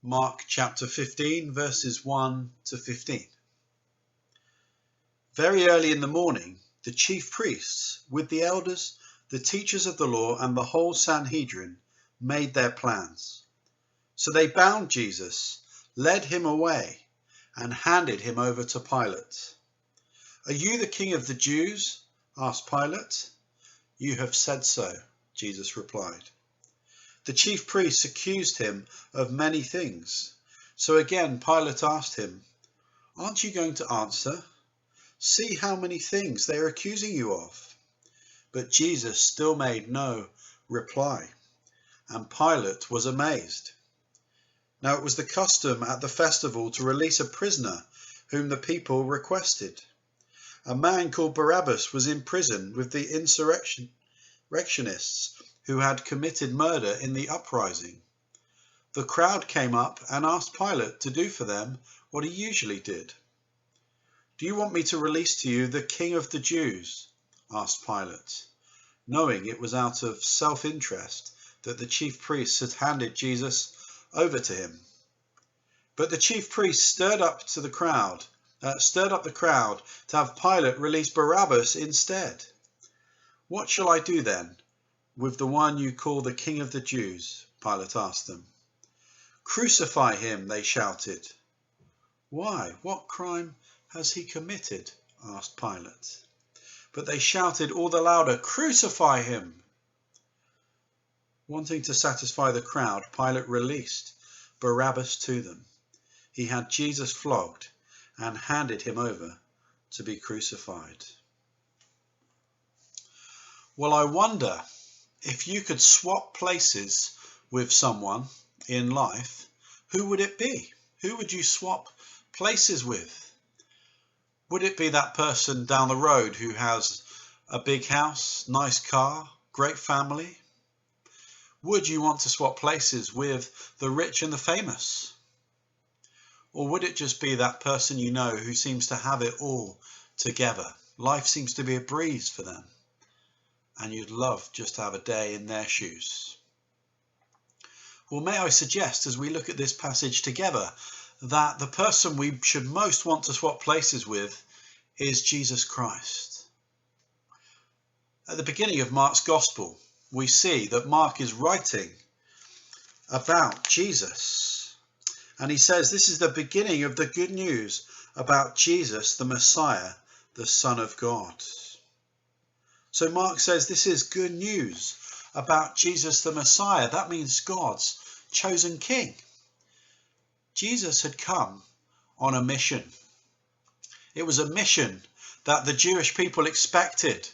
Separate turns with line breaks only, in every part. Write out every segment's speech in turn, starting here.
Mark chapter 15, verses 1 to 15. Very early in the morning, the chief priests, with the elders, the teachers of the law, and the whole Sanhedrin, made their plans. So they bound Jesus, led him away, and handed him over to Pilate. "Are you the king of the Jews?" asked Pilate. "You have said so," Jesus replied. The chief priests accused him of many things. So again Pilate asked him, "Aren't you going to answer? See how many things they are accusing you of." But Jesus still made no reply, and Pilate was amazed. Now it was the custom at the festival to release a prisoner whom the people requested. A man called Barabbas was in prison with the insurrectionists who had committed murder in the uprising. The crowd came up and asked Pilate to do for them what he usually did. "Do you want me to release to you the king of the Jews?" asked Pilate, knowing it was out of self-interest that the chief priests had handed Jesus over to him. But the chief priests stirred up the crowd to have Pilate release Barabbas instead. "What shall I do then with the one you call the king of the Jews?" Pilate asked them. "Crucify him," they shouted. "Why, what crime has he committed?" asked Pilate. But they shouted all the louder, "Crucify him!" Wanting to satisfy the crowd, Pilate released Barabbas to them. He had Jesus flogged and handed him over to be crucified. Well, I wonder, if you could swap places with someone in life, who would it be? Who would you swap places with? Would it be that person down the road who has a big house, nice car, great family? Would you want to swap places with the rich and the famous? Or would it just be that person you know who seems to have it all together? Life seems to be a breeze for them, and you'd love just to have a day in their shoes. Well, may I suggest, as we look at this passage together, that the person we should most want to swap places with is Jesus Christ. At the beginning of Mark's Gospel, we see that Mark is writing about Jesus. And he says this is the beginning of the good news about Jesus, the Messiah, the Son of God. So Mark says this is good news about Jesus the Messiah. That means God's chosen king. Jesus had come on a mission. It was a mission that the Jewish people expected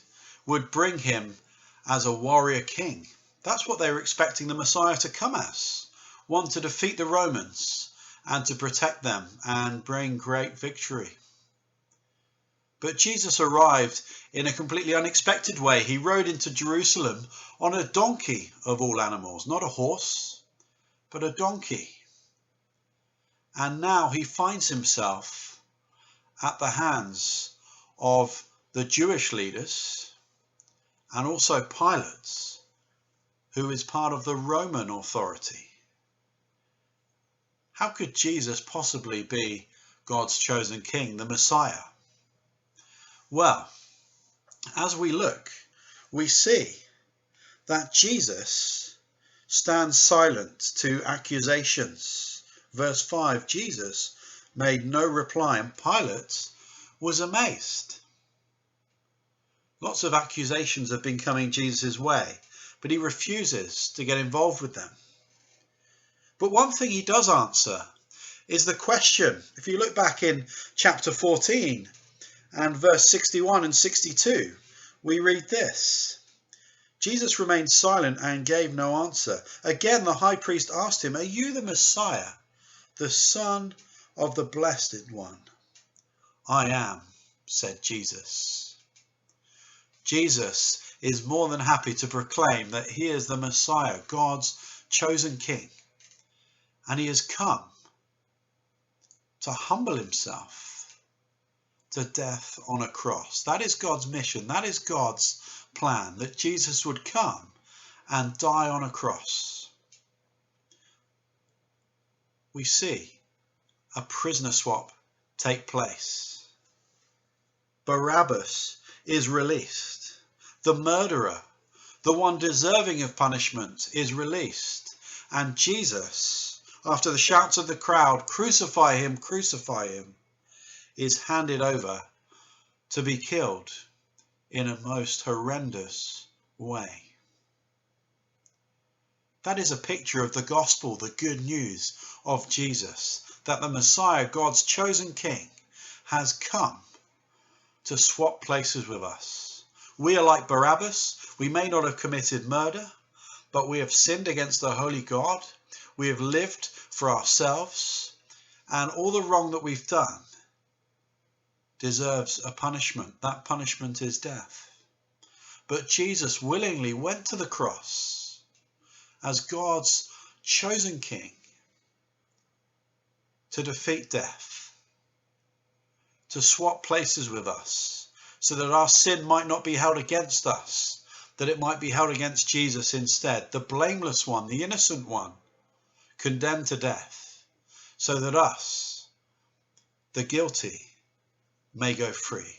would bring him as a warrior king. That's what they were expecting the Messiah to come as. One to defeat the Romans and to protect them and bring great victory. But Jesus arrived in a completely unexpected way. He rode into Jerusalem on a donkey of all animals, not a horse, but a donkey. And now he finds himself at the hands of the Jewish leaders and also Pilate, who is part of the Roman authority. How could Jesus possibly be God's chosen king, the Messiah? Well, as we look, we see that Jesus stands silent to accusations. Verse 5, Jesus made no reply, and Pilate was amazed. Lots of accusations have been coming Jesus' way, but he refuses to get involved with them. But one thing he does answer is the question. If you look back in chapter 14 and verse 61 and 62, we read this. Jesus remained silent and gave no answer. Again, the high priest asked him, "Are you the Messiah, the Son of the Blessed One?" "I am," said Jesus. Jesus is more than happy to proclaim that he is the Messiah, God's chosen king. And he has come to humble himself to death on a cross. That is God's mission. That is God's plan, that Jesus would come and die on a cross. we see a prisoner swap take place. Barabbas is released. The murderer, the one deserving of punishment, is released. And Jesus, after the shouts of the crowd, crucify him, is handed over to be killed in a most horrendous way. That is a picture of the gospel, the good news of Jesus, that the Messiah, God's chosen King, has come to swap places with us. We are like Barabbas. We may not have committed murder, but we have sinned against the holy God. We have lived for ourselves, and all the wrong that we've done deserves a punishment. That punishment is death. But Jesus willingly went to the cross as God's chosen King to defeat death, to swap places with us, so that our sin might not be held against us, that it might be held against Jesus instead, the blameless one, the innocent one, condemned to death, so that us, the guilty, may go free.